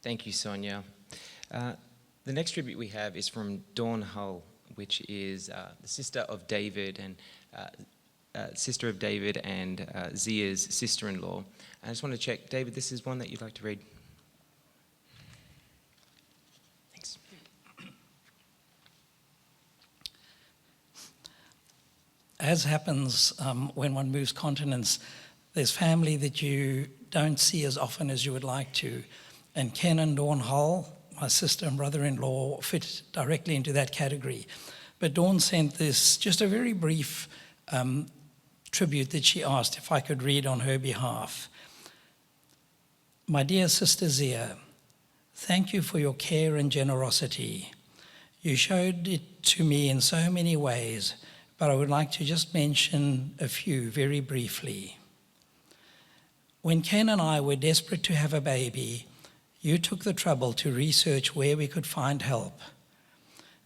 Thank you, Sonia. The next tribute we have is from Dawn Hull, which is the sister of David and Zea's sister-in-law. I just want to check, David, this is one that you'd like to read. Thanks. As happens when one moves continents, there's family that you don't see as often as you would like to. And Ken and Dawn Hull, my sister and brother-in-law, fit directly into that category. But Dawn sent this, just a very brief tribute that she asked if I could read on her behalf. My dear sister Zea, thank you for your care and generosity. You showed it to me in so many ways, but I would like to just mention a few very briefly. When Ken and I were desperate to have a baby, you took the trouble to research where we could find help.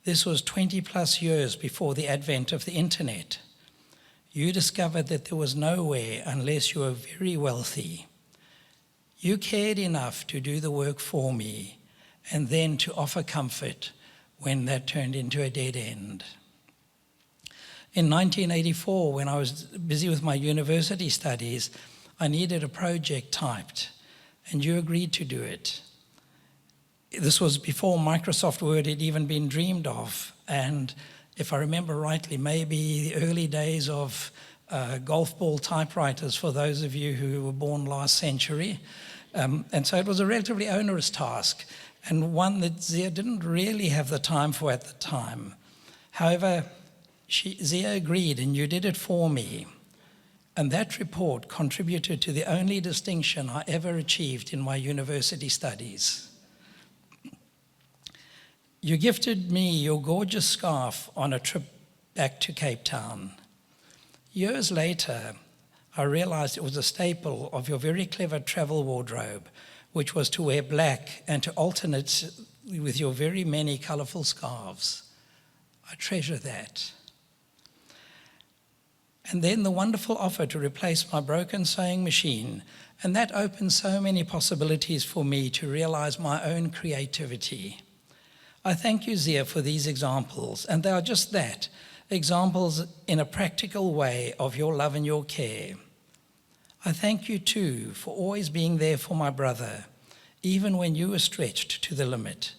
This was 20 plus years before the advent of the internet. You discovered that there was nowhere unless you were very wealthy. You cared enough to do the work for me and then to offer comfort when that turned into a dead end. In 1984, when I was busy with my university studies, I needed a project typed, and you agreed to do it. This was before Microsoft Word had even been dreamed of, and if I remember rightly, maybe the early days of golf ball typewriters for those of you who were born last century. And so it was a relatively onerous task, and one that Zea didn't really have the time for at the time. However, Zea agreed, and you did it for me. And that report contributed to the only distinction I ever achieved in my university studies. You gifted me your gorgeous scarf on a trip back to Cape Town. Years later, I realized it was a staple of your very clever travel wardrobe, which was to wear black and to alternate with your very many colorful scarves. I treasure that. And then the wonderful offer to replace my broken sewing machine, and that opened so many possibilities for me to realize my own creativity. I thank you, Zea, for these examples, and they are just that, examples in a practical way of your love and your care. I thank you too for always being there for my brother, even when you were stretched to the limit.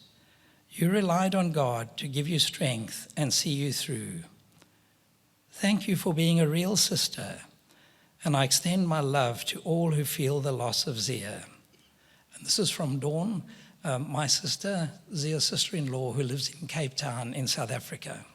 You relied on God to give you strength and see you through. Thank you for being a real sister, and I extend my love to all who feel the loss of Zea. And this is from Dawn, my sister, Zea's sister-in-law, who lives in Cape Town in South Africa.